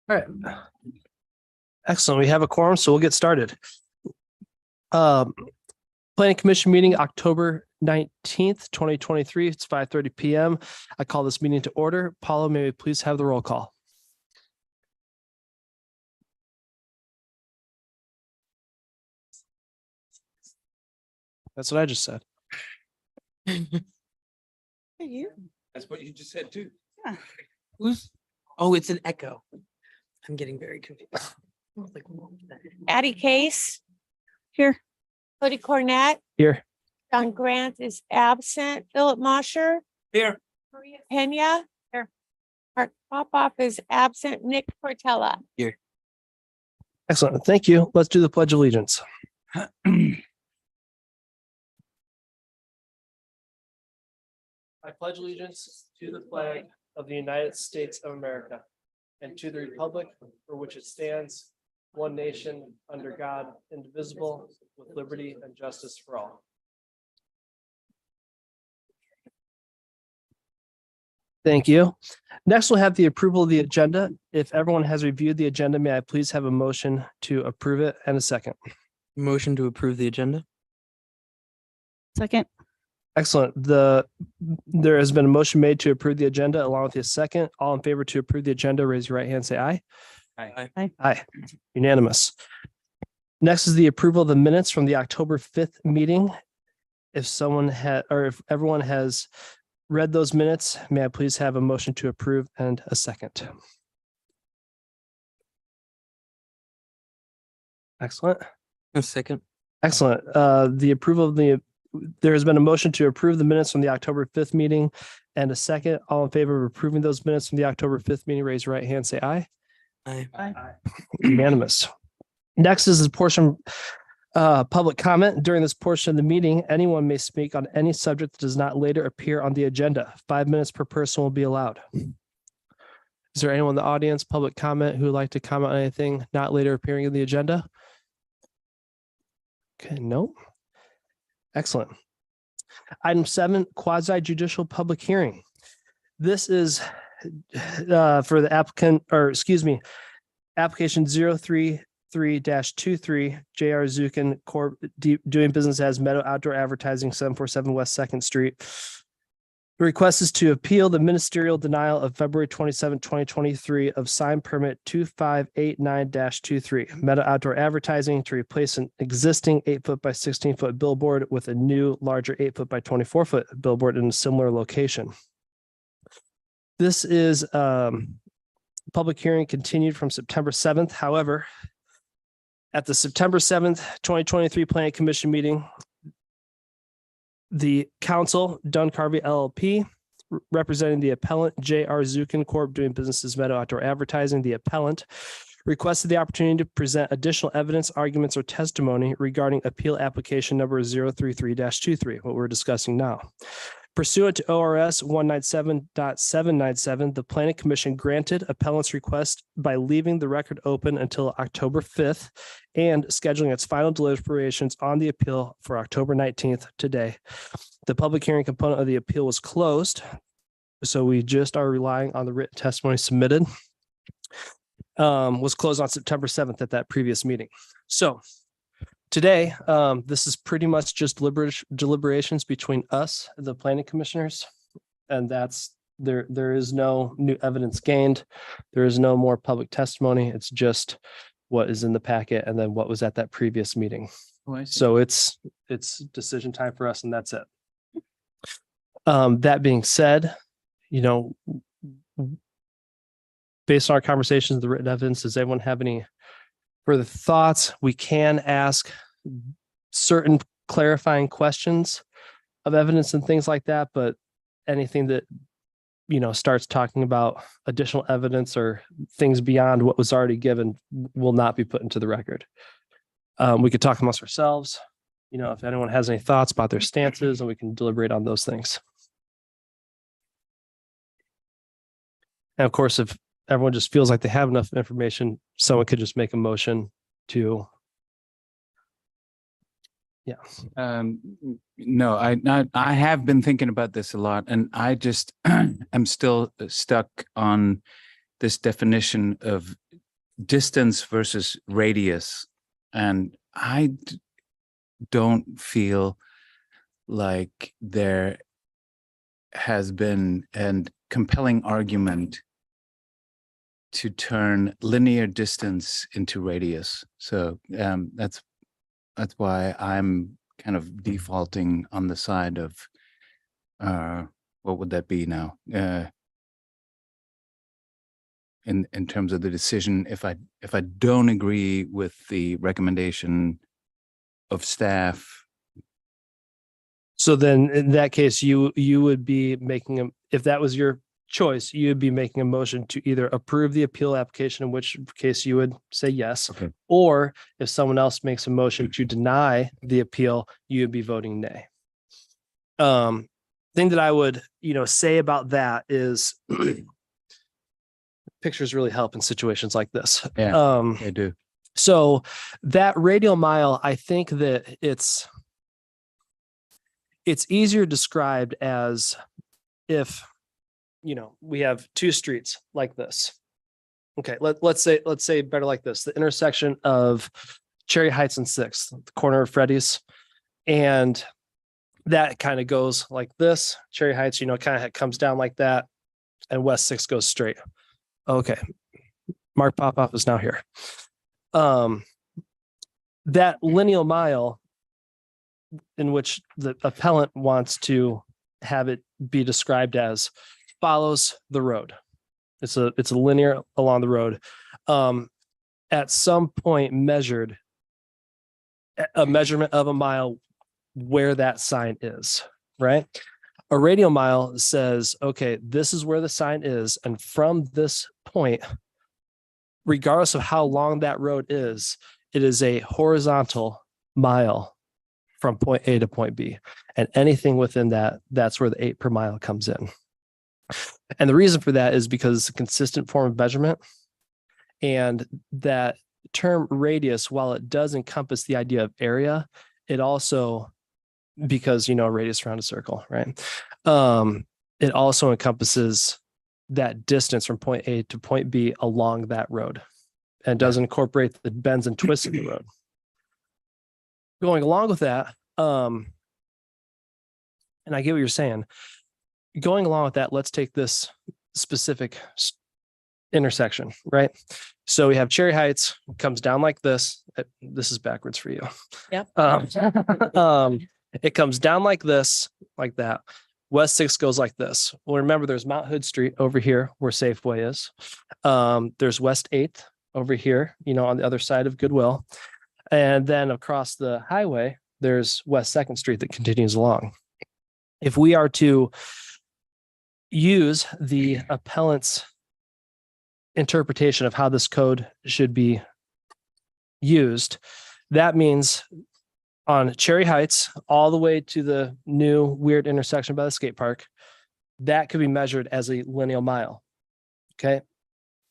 All right. Excellent. We have a quorum, so we'll get started. Planning Commission meeting, October 19th, 2023. It's 5:30 PM. I call this meeting to order. Paulo, may we please have the roll call? That's what I just said. You? That's what you just said too. Yeah. Who's? Oh, it's an echo. I'm getting very confused. I was like, what was that? Addie Case, Here. Cody Cornett, Here. John Grant is absent, Philip Mosher, Here. Maria Pena. Here. Mark Popoff is absent, Nick Portella. Excellent. Thank you. Let's do the Pledge of Allegiance. I pledge allegiance to the flag of the United States of America and to the republic for which it stands, one nation, under God, indivisible, with liberty and justice for all. Thank you. Next, we'll have the approval of the agenda. If everyone has reviewed the agenda, may I please have a motion to approve it and a second? Motion to approve the agenda. Second. Excellent. There has been a motion made to approve the agenda along with a second. All in favor to approve the agenda, raise your right hand, say aye. Aye. Aye. Unanimous. Next is the approval of the minutes from the October 5th meeting. If someone had, or if everyone has read those minutes, may I please have a motion to approve and a second? Excellent. A second. Excellent. There has been a motion to approve the minutes from the October 5th meeting and a second. All in favor of approving those minutes from the October 5th meeting, raise your right hand, say aye. Aye. Unanimous. Next is the portion, public comment. During this portion of the meeting, anyone may speak on any subject that does not later appear on the agenda. 5 minutes per person will be allowed. Is there anyone in the audience, public comment, who would like to comment on anything not later appearing in the agenda? Okay, no. Excellent. Item 7, quasi judicial public hearing. This is for the applicant, or excuse me, application 033-23 J.R. Zukin Corp. Doing business as Meadow Outdoor Advertising, 747 West 2nd Street. The request is to appeal the ministerial denial of February 27, 2023 of sign permit 2589-23 Meadow Outdoor Advertising to replace an existing 8-foot by 16-foot billboard with a new larger 8-foot by 24-foot billboard in a similar location. This is public hearing continued from September 7th. However, at the September 7th, 2023 Planning Commission meeting, the counsel, Dunn Carvey LLP, representing the appellant, J.R. Zukin Corp. Doing business as Meadow Outdoor Advertising, the appellant, requested the opportunity to present additional evidence, arguments, or testimony regarding appeal application number 033-23, what we're discussing now. Pursuant to ORS 197.797, the Planning Commission granted appellant's request by leaving the record open until October 5th and scheduling its final deliberations on the appeal for October 19th today. The public hearing component of the appeal was closed, so we just are relying on the written testimony submitted. Was closed on September 7th at that previous meeting. So today, this is pretty much just deliberations between us, the planning commissioners, and that's there is no new evidence gained. There is no more public testimony. It's just what is in the packet and then what was at that previous meeting. So it's decision time for us, and that's it. That being said, based on our conversations, the written evidence, does anyone have any further thoughts? We can ask certain clarifying questions of evidence and things like that, but anything that, starts talking about additional evidence or things beyond what was already given will not be put into the record. We could talk amongst ourselves, if anyone has any thoughts about their stances, and we can deliberate on those things. And of course, if everyone just feels like they have enough information, someone could just make a motion to. Yeah. No, I have been thinking about this a lot, and I just I'm still stuck on this definition of distance versus radius, and don't feel like there has been a compelling argument to turn linear distance into radius. So that's why I'm kind of defaulting on the side of what would that be now? In terms of the decision, if I don't agree with the recommendation of staff. So then in that case, you would be making if that was your choice, you would be making a motion to either approve the appeal application, in which case you would say yes. Okay. Or if someone else makes a motion to deny the appeal, you would be voting nay. Thing that I would, say about that is pictures really help in situations like this. Yeah, I do. So that radial mile, I think that it's easier described as if, we have two streets like this. Okay, let's say better like this, the intersection of Cherry Heights and 6th, the corner of Freddy's. And that kind of goes like this. Cherry Heights, kind of comes down like that. And West 6 goes straight. Okay. Mark Popoff is now here. That lineal mile in which the appellant wants to have it be described as follows the road. It's a linear along the road. At some point measured a measurement of a mile where that sign is, right? A radial mile says, okay, this is where the sign is. And from this point, regardless of how long that road is, it is a horizontal mile from point A to point B. And anything within that, that's where the 8 per mile comes in. And the reason for that is because it's a consistent form of measurement. And that term radius, while it does encompass the idea of area, it also, because, radius around a circle, right? It also encompasses that distance from point A to point B along that road, and does incorporate the bends and twists of the road. Going along with that, and I get what you're saying. Going along with that, let's take this specific intersection, right? So we have Cherry Heights, comes down like this. This is backwards for you. Yep. It comes down like this, like that. West 6 goes like this. Well, remember, there's Mount Hood Street over here where Safeway is. There's West 8th over here, on the other side of Goodwill. And then across the highway, there's West 2nd Street that continues along. If we are to use the appellant's interpretation of how this code should be used, that means on Cherry Heights, all the way to the new weird intersection by the skate park, that could be measured as a lineal mile, okay,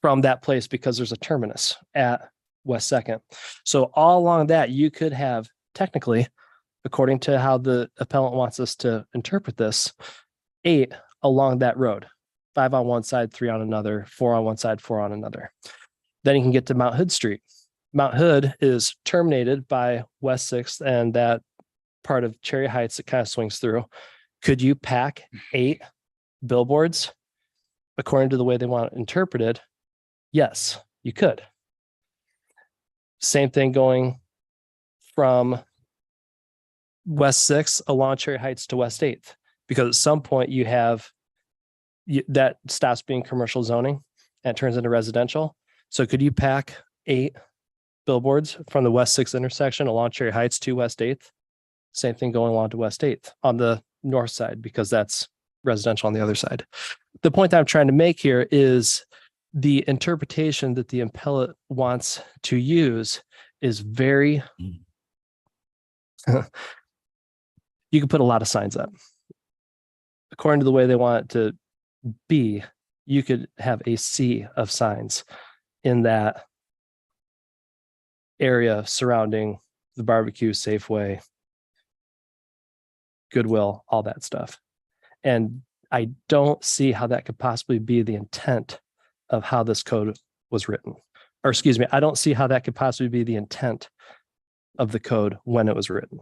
from that place, because there's a terminus at West 2nd. So all along that, you could have technically, according to how the appellant wants us to interpret this, 8 along that road, 5 on one side, 3 on another, 4 on one side, 4 on another. Then you can get to Mount Hood Street. Mount Hood is terminated by West 6th and that part of Cherry Heights that kind of swings through. Could you pack 8 billboards according to the way they want it interpreted? Yes, you could. Same thing going from West 6th along Cherry Heights to West 8th, because at some point you have that stops being commercial zoning and it turns into residential. So could you pack 8 billboards from the West 6th intersection along Cherry Heights to West 8th? Same thing going along to West 8th on the north side, because that's residential on the other side. The point that I'm trying to make here is the interpretation that the appellant wants to use is very, you can put a lot of signs up. According to the way they want it to be, you could have a sea of signs in that area surrounding the barbecue, Safeway, Goodwill, all that stuff. And I don't see how that could possibly be the intent of how this code was written. or excuse me, I don't see how that could possibly be the intent of the code when it was written.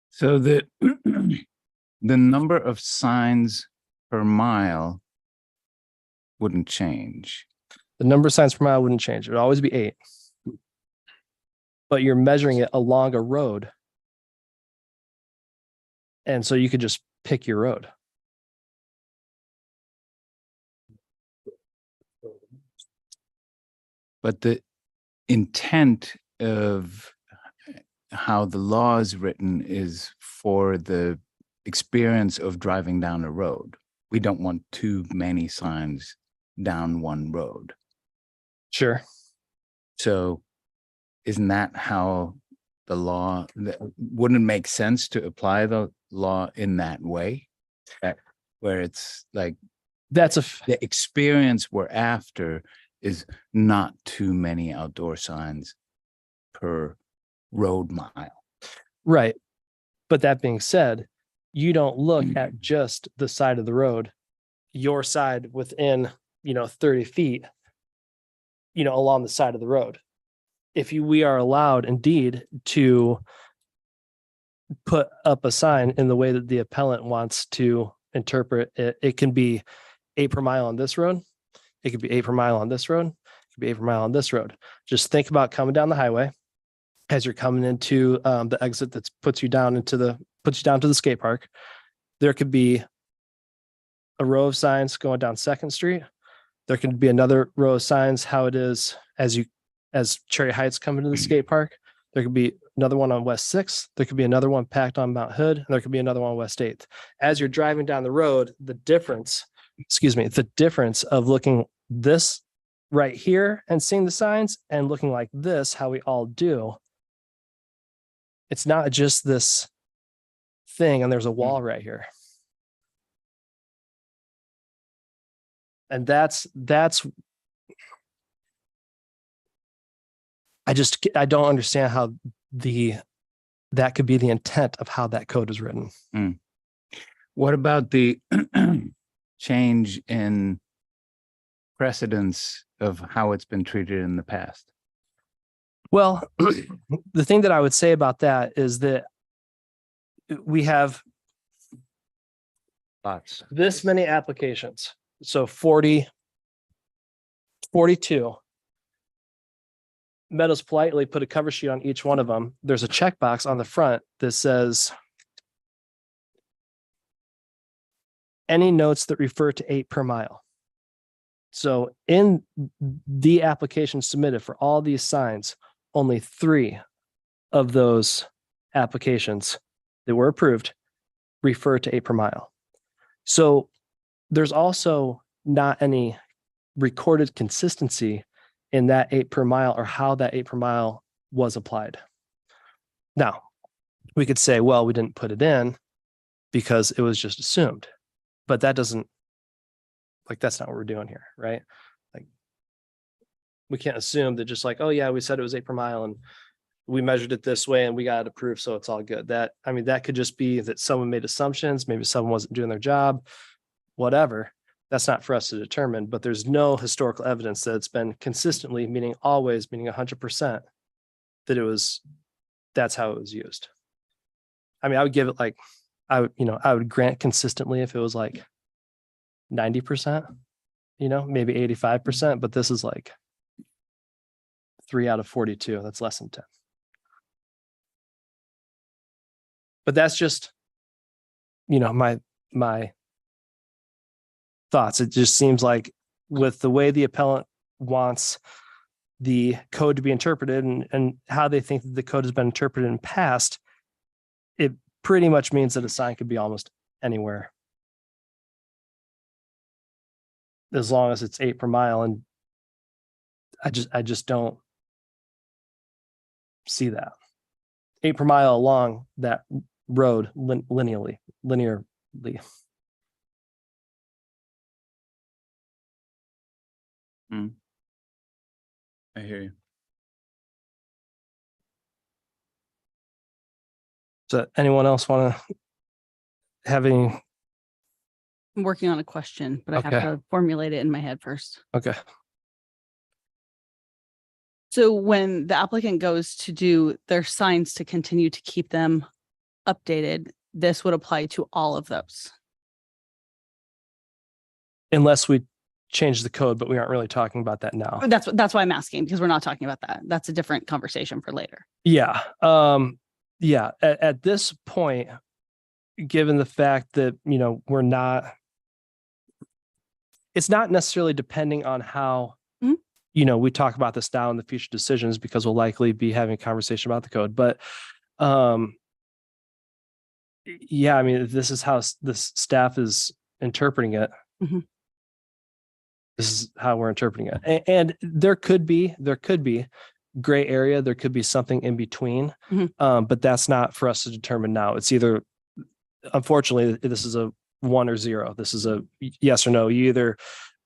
So the the number of signs per mile wouldn't change. The number of signs per mile wouldn't change. It would always be 8. But you're measuring it along a road. And so you could just pick your road. But the intent of how the law is written is for the experience of driving down a road. We don't want too many signs down one road. Sure. So isn't that how the law, wouldn't it make sense to apply the law in that way? Where it's like That's the experience we're after is not too many outdoor signs per road mile. right. But that being said, you don't look at just the side of the road, your side within, 30 feet, along the side of the road. We are allowed indeed to put up a sign in the way that the appellant wants to interpret it, it can be 8 per mile on this road. It could be 8 per mile on this road. It could be 8 per mile on this road. Just think about coming down the highway as you're coming into the exit that puts you down to the skate park. There could be a row of signs going down 2nd Street. There could be another row of signs how it is as Cherry Heights come into the skate park. There could be another one on West 6th. There could be another one packed on Mount Hood. And there could be another one on West 8th. As you're driving down the road, the difference of looking this right here and seeing the signs and looking like this, how we all do. It's not just this thing and there's a wall right here. And that's I don't understand how that could be the intent of how that code is written. What about the change in precedence of how it's been treated in the past? Well, the thing that I would say about that is that we have Lots. this many applications. So 42. Meadows politely put a cover sheet on each one of them. There's a checkbox on the front that says any notes that refer to 8 per mile. So in the application submitted for all these signs, only 3 of those applications that were approved refer to 8 per mile. So there's also not any recorded consistency in that 8 per mile or how that 8 per mile was applied. Now, we could say, well, we didn't put it in because it was just assumed, but that's not what we're doing here, right? Like, we can't assume that just like, oh yeah, we said it was 8 per mile and we measured it this way and we got it approved, so it's all good. That could just be that someone made assumptions, maybe someone wasn't doing their job, whatever. That's not for us to determine, but there's no historical evidence that it's been consistently, meaning always, meaning 100%, that that's how it was used. I would give it like, I would grant consistently if it was like 90%, maybe 85%, but this is like 3 out of 42. That's less than 10. But that's just, my thoughts. It just seems like with the way the appellant wants the code to be interpreted and how they think that the code has been interpreted in past, it pretty much means that a sign could be almost anywhere, as long as it's 8 per mile. And I just don't see that 8 per mile along that road linearly. I hear you. Does anyone else want to have any I'm working on a question, but I have Okay. to formulate it in my head first. Okay. So when the applicant goes to do their signs to continue to keep them updated, this would apply to all of those. Unless we change the code, but we aren't really talking about that now. That's why I'm asking, because we're not talking about that. That's a different conversation for later. Yeah. Yeah. At this point, given the fact that, it's not necessarily depending on how, Mhm. We talk about this now in the future decisions, because we'll likely be having a conversation about the code. But, yeah, I mean, this is how this staff is interpreting it. Mhm. This is how we're interpreting it. And there could be gray area. There could be something in between. Mhm. But that's not for us to determine now. It's either, unfortunately, this is a 1 or 0. This is a yes or no. You either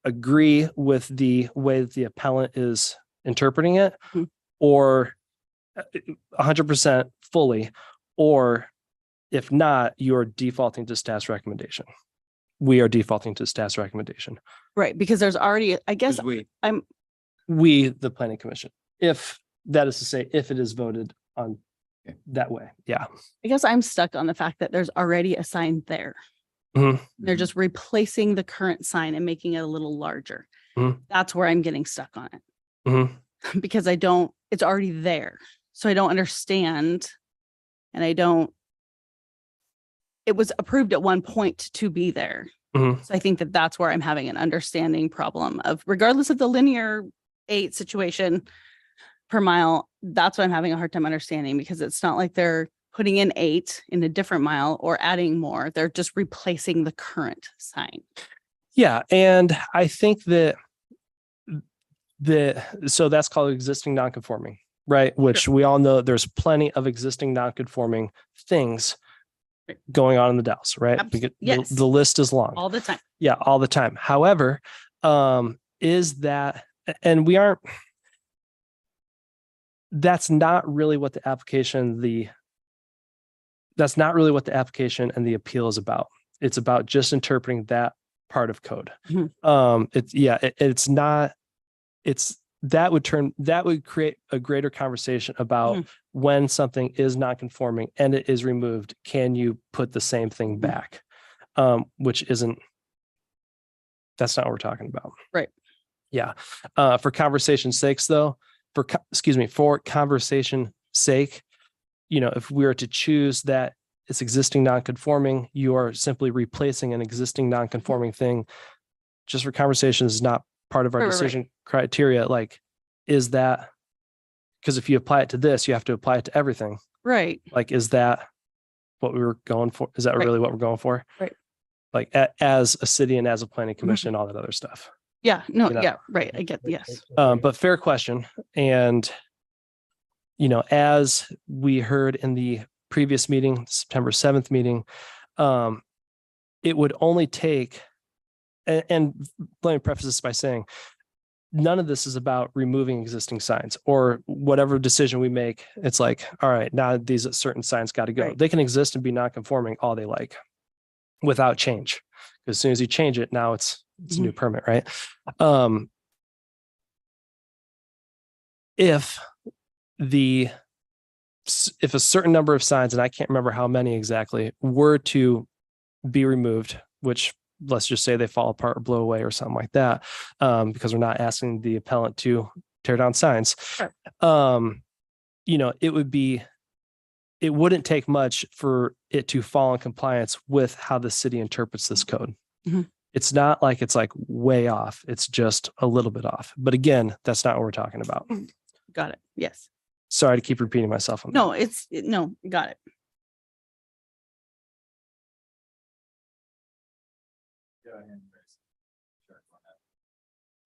agree with the way that the appellant is interpreting it, Mhm. or 100% fully, or if not, you're defaulting to staff's recommendation. We are defaulting to staff's recommendation. Right, because there's already, I guess, We, the planning commission, if that is to say, if it is voted on Okay. that way. Yeah. I'm stuck on the fact that there's already a sign there. Mhm. They're just replacing the current sign and making it a little larger. Mhm. That's where I'm getting stuck on it. Mhm. Because it's already there. So I don't understand. And it was approved at one point to be there. Mhm. So I think that that's where I'm having an understanding problem of, regardless of the linear 8 situation per mile, that's what I'm having a hard time understanding, because it's not like they're putting in 8 in a different mile or adding more. They're just replacing the current sign. Yeah. And I think that so that's called existing non-conforming, right? Which we all know there's plenty of existing non-conforming things Right. going on in the Dalles, right? Yes. The list is long. All the time. Yeah, all the time. However, is that, and that's not really what the application and the appeal is about. It's about just interpreting that part of code. Mhm. That would create a greater conversation about Mhm. when something is not conforming and it is removed, can you put the same thing Mhm. back? That's not what we're talking about. Right. Yeah. For conversation's sakes though, for conversation sake, if we were to choose that it's existing non-conforming, you are simply replacing an existing non-conforming thing. Just for conversation is not part of our Right. decision criteria. Like, is that, because if you apply it to this, you have to apply it to everything. Right. Like, is that what we were going for? Is that Right. really what we're going for? Right. Like as a city and as a planning commission, all that other stuff. Yeah. No. You know. Yeah. Right. I get, yes. But fair question. And, as we heard in the previous meeting, September 7th meeting, it would only take, and let me preface this by saying, none of this is about removing existing signs or whatever decision we make. It's like, all right, now these certain signs got to go. Right. They can exist and be non-conforming all they like without change. As soon as you change it, now it's a new permit, right? If a certain number of signs, and I can't remember how many exactly, were to be removed, which let's just say they fall apart or blow away or something like that, because we're not asking the appellant to tear down signs. Sure. It wouldn't take much for it to fall in compliance with how the city interprets this code. Mhm. It's not like it's like way off. It's just a little bit off. But again, that's not what we're talking about. Got it. Yes. Sorry to keep repeating myself on that. No, got it.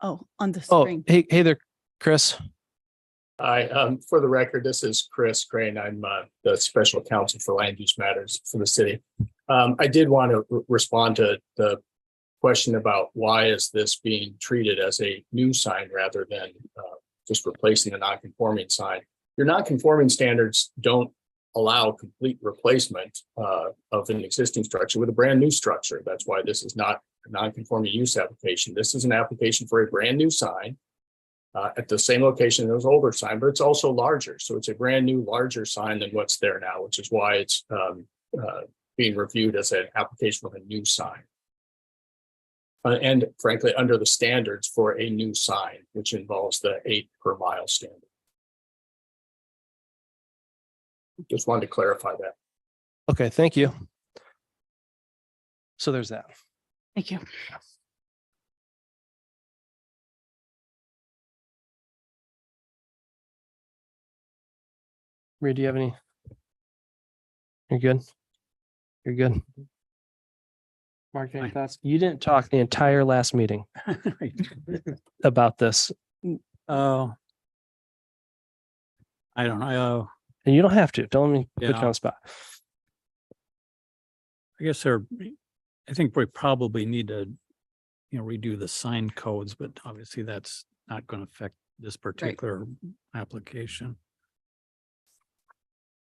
Oh, on the Oh, screen. hey there, Chris. Hi, for the record, this is Chris Crane. I'm the special counsel for land use matters for the city. I did want to respond to the question about why is this being treated as a new sign rather than just replacing a non-conforming sign. Your non-conforming standards don't allow complete replacement of an existing structure with a brand new structure. That's why this is not non-conforming use application. This is an application for a brand new sign at the same location as older sign, but it's also larger. So it's a brand new, larger sign than what's there now, which is why it's being reviewed as an application of a new sign. And frankly, under the standards for a new sign, which involves the 8 per mile standard. Just wanted to clarify that. Okay, thank you. So there's that. Thank you. Rhea, do you have any? You're good? You're good. Mark, any Fine. thoughts? You didn't talk the entire last meeting about this, Oh. I don't know. and you don't have to. Don't let me put you Yeah. on the spot. I guess I think we probably need to, redo the sign codes, but obviously that's not going to affect this particular application.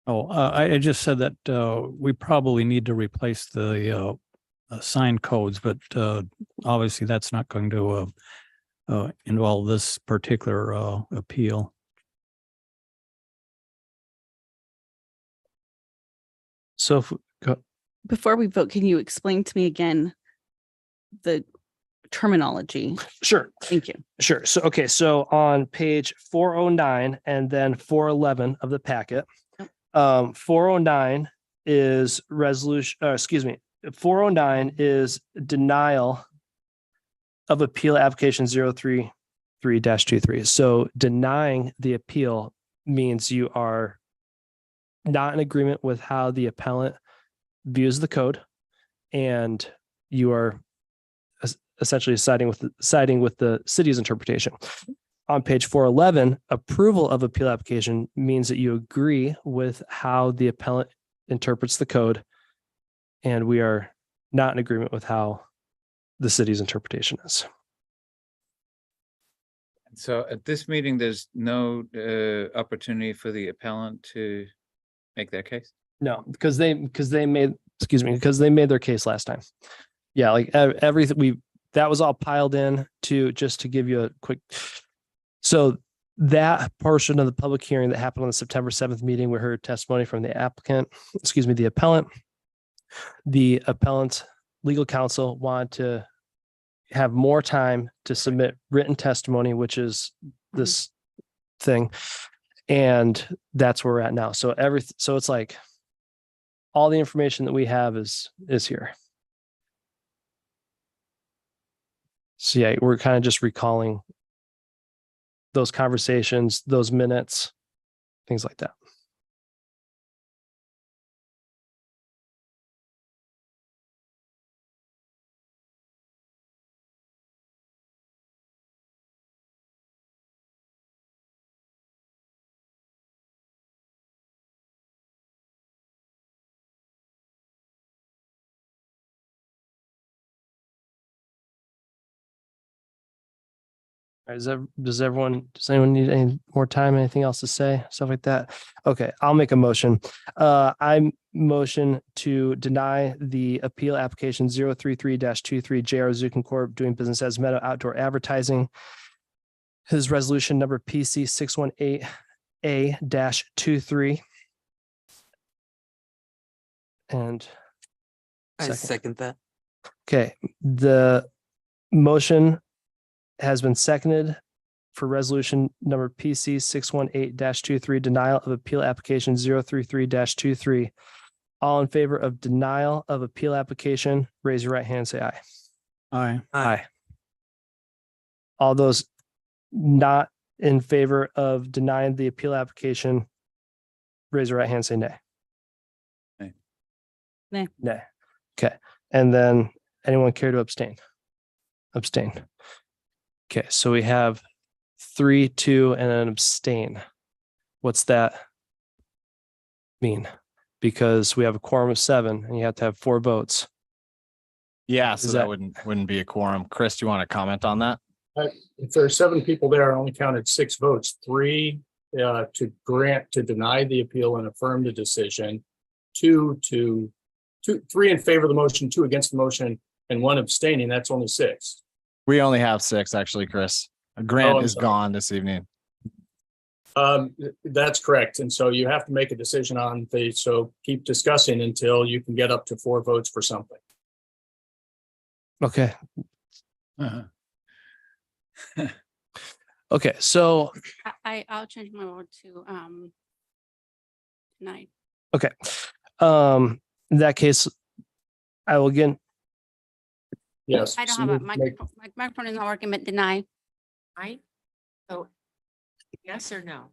Oh, I just said that we probably need to replace the sign codes, but obviously that's not going to involve this particular appeal. So Before we vote, can you explain to me again the terminology? sure. Thank you. Sure. So, okay. So on page 409 and then 411 of the packet, 409 is resolution, 409 is denial of appeal application 033-23. So denying the appeal means you are not in agreement with how the appellant views the code, and you are essentially siding with the city's interpretation. On page 411, approval of appeal application means that you agree with how the appellant interprets the code, and we are not in agreement with how the city's interpretation is. So at this meeting, there's no opportunity for the appellant to make their case? No, because they made their case last time. Yeah, like everything that was all piled in to just to give you a quick. So that portion of the public hearing that happened on the September 7th meeting, we heard testimony from the appellant. The appellant's legal counsel wanted to have more time to submit written testimony, which is this thing. And that's where we're at now. So it's like all the information that we have is here. So yeah, we're kind of just recalling those conversations, those minutes, things like that. All right, does anyone need any more time? Anything else to say? Stuff like that? Okay, I'll make a motion. I motion to deny the appeal application 033-23 JR Zukin Corp. doing business as Meadow Outdoor Advertising. His resolution number PC 618A-23. And I second that. okay, the motion has been seconded for resolution number PC 618-23, denial of appeal application 033-23. All in favor of denial of appeal application, raise your right hand, say aye. Aye. Aye. All those not in favor of denying the appeal application, raise your right hand, say nay. Nay. Nay. Nay. Okay. And then anyone care to abstain? Abstain. Okay, so we have 3, 2, and an abstain. What's that mean? Because we have a quorum of 7 and you have to have 4 votes. Yeah, so Is that that- wouldn't be a quorum. Chris, do you want to comment on that? If there are 7 people there, I only counted 6 votes, 3 to deny the appeal and affirm the decision, 3 in favor of the motion, 2 against the motion, and one abstaining, that's only 6. We only have 6, actually, Chris. Grant I'm is sorry. gone this evening. That's correct. And so you have to make a decision on so keep discussing until you can get up to 4 votes for something. Okay. Uh-huh. Okay. So, I'll change my vote to tonight. okay. In that case, I will again, Yes. I don't so have a you make- microphone. My microphone is not working, but deny. Right? So yes or no?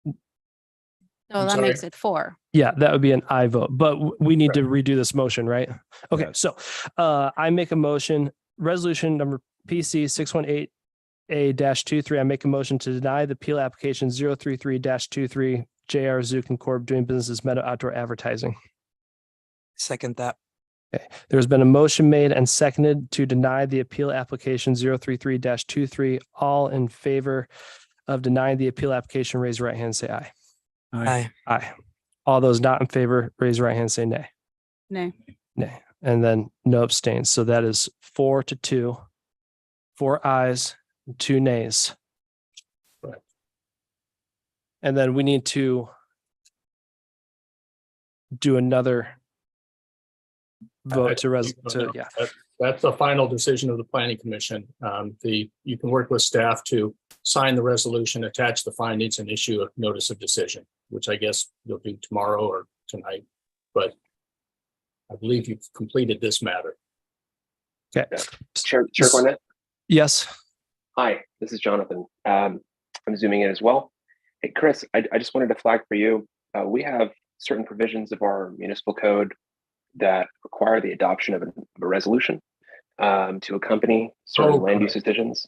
So I'm that sorry? makes it 4. yeah, that would be an I vote, but we need to redo this motion, right? Okay. So, I make a motion, resolution number PC 618A-23. I make a motion to deny the appeal application 033-23 JR Zukin Corp. doing business as Meadow Outdoor Advertising. Second that. There's been a motion made and seconded to deny the appeal application 033-23. All in favor of denying the appeal application, raise your right hand, and say aye. Aye. Aye. All those not in favor, raise your right hand, and say nay. Nay. Nay. And then no abstains. So that is 4-2, 4 ayes, 2 nays. Correct. And then we need to do another vote to yeah. That's the final decision of the planning commission. You can work with staff to sign the resolution, attach the findings and issue a notice of decision, which I guess you'll do tomorrow or tonight. But I believe you've completed this matter. Okay. Chair Cornett. Yes. Hi, this is Jonathan. I'm zooming in as well. Hey, Chris, I just wanted to flag for you. We have certain provisions of our municipal code that require the adoption of a resolution to accompany certain land use decisions.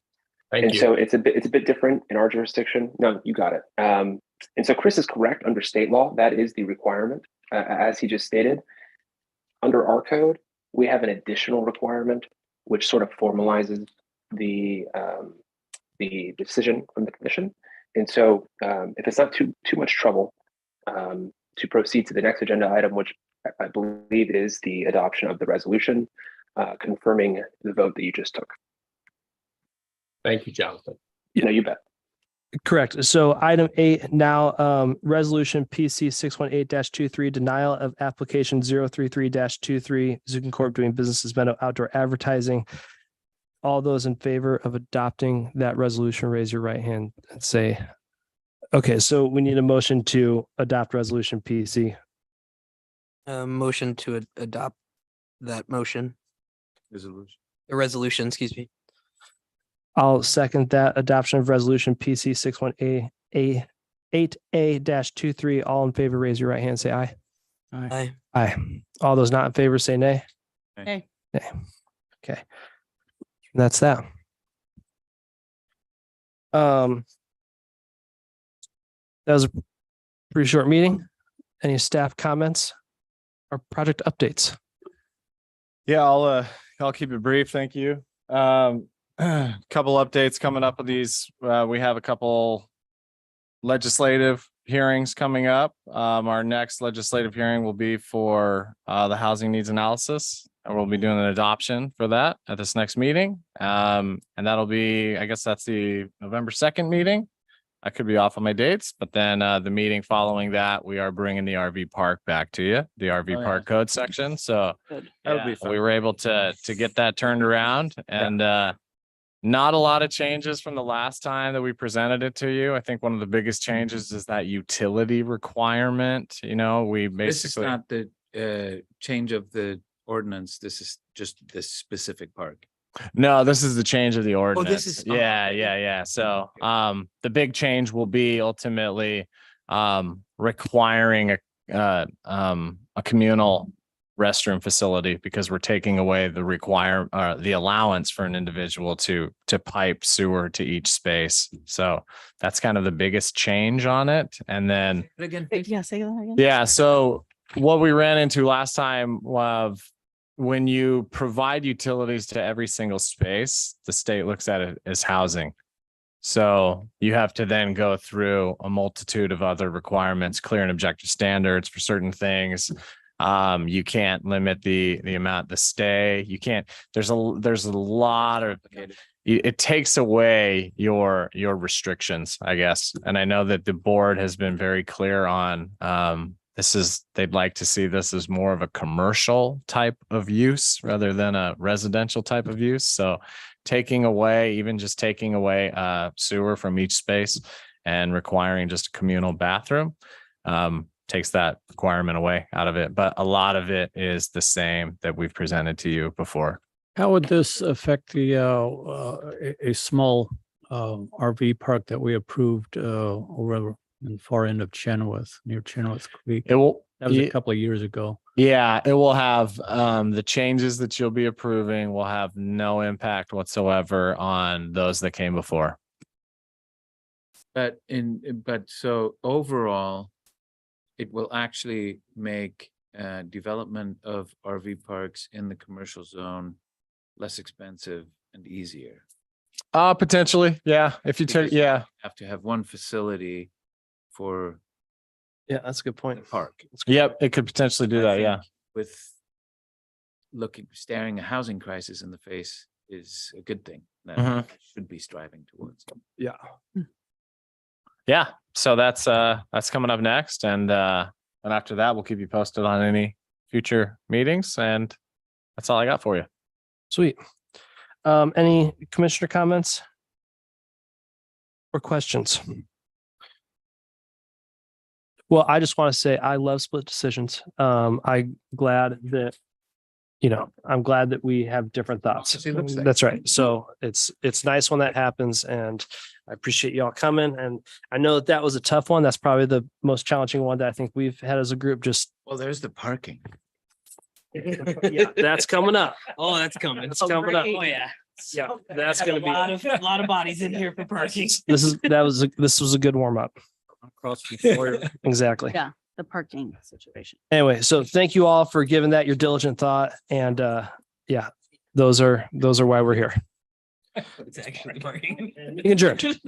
Thank And you. so it's a bit different in our jurisdiction. No, you got it. And so Chris is correct under state law. That is the requirement, as he just stated. Under our code, we have an additional requirement which sort of formalizes the decision from the commission. And so if it's not too much trouble to proceed to the next agenda item, which I believe is the adoption of the resolution confirming the vote that you just took. Thank you, Jonathan. No, you bet. Correct. So item 8 now, resolution PC 618-23, denial of application 033-23, Zukin Corp. doing business as Meadow Outdoor Advertising. All those in favor of adopting that resolution, raise your right hand and say, okay, so we need a motion to adopt resolution PC. Motion to adopt that motion, Resolution. the resolution, excuse me. I'll second that adoption of resolution PC 618A-23. All in favor, raise your right hand, say aye. Aye. Aye. All those not in favor, say nay. Nay. Nay. Okay. That's that. That was a pretty short meeting. Any staff comments or project updates? Yeah, I'll keep it brief. Thank you. Couple updates coming up with these. We have a couple legislative hearings coming up. Our next legislative hearing will be for the housing needs analysis. And we'll be doing an adoption for that at this next meeting. And that'll be, I guess that's the November 2nd meeting. I could be off on my dates, but then the meeting following that, we are bringing the RV park back to you, the RV Oh, yeah. park code section. So Good. That'll be yeah, fun. we were able to get that turned around and not a lot of changes from the last time that we presented it to you. I think one of the biggest changes is that utility requirement. You know, we This is basically, not the change of the ordinance. This is just this specific park. no, this is the change of the ordinance. this is- oh, Yeah, okay. yeah. So the big change will be ultimately requiring a communal restroom facility because we're taking away the allowance for an individual to pipe sewer to each space. So that's kind of the biggest change on it. And then Again, Yeah, say that again. yeah, so what we ran into last time of when you provide utilities to every single space, the state looks at it as housing. So you have to then go through a multitude of other requirements, clear and objective standards for certain things. You can't limit the amount, the stay. You can't, there's a lot of, it takes away your restrictions, I guess. And I know that the board has been very clear on, they'd like to see this as more of a commercial type of use rather than a residential type of use. So taking away, even just taking away sewer from each space and requiring just a communal bathroom, takes that requirement away out of it. But a lot of it is the same that we've presented to you before. How would this affect the a small RV park that we approved over in the far end of Chenoweth, near Chenoweth Creek? It will, That was a couple of years ago. yeah, it will have the changes that you'll be approving will have no impact whatsoever on those that came before. But so overall, it will actually make development of RV parks in the commercial zone less expensive and easier. Potentially, yeah. If you turn, Because you yeah, have to have one facility for Yeah, that's a good the point. park. yep, it could potentially do I that. Yeah. think With staring a housing crisis in the face is a good thing that Mhm. we should be striving towards. Yeah. Yeah. So that's coming up next. And after that, we'll keep you posted on any future meetings. And that's all I got for you. Sweet. Any commissioner comments? Or questions? Well, I just want to say I love split decisions. I'm glad that, I'm glad that we have different thoughts. Democracy looks like That's right. So it's nice when that happens, and I appreciate y'all coming. And I know that was a tough one. That's probably the most challenging one that I think we've had as a group. Just Well, there's the parking. yeah, that's coming up. Oh, that's coming. It's coming up. Oh, yeah. Yeah, that's gonna be. A lot of bodies in here for parking. This was a good warm up. Across before. Exactly. Yeah, the parking situation. Anyway, so thank you all for giving that your diligent thought. And yeah, those are why we're here. It's actually parking. Adjourned.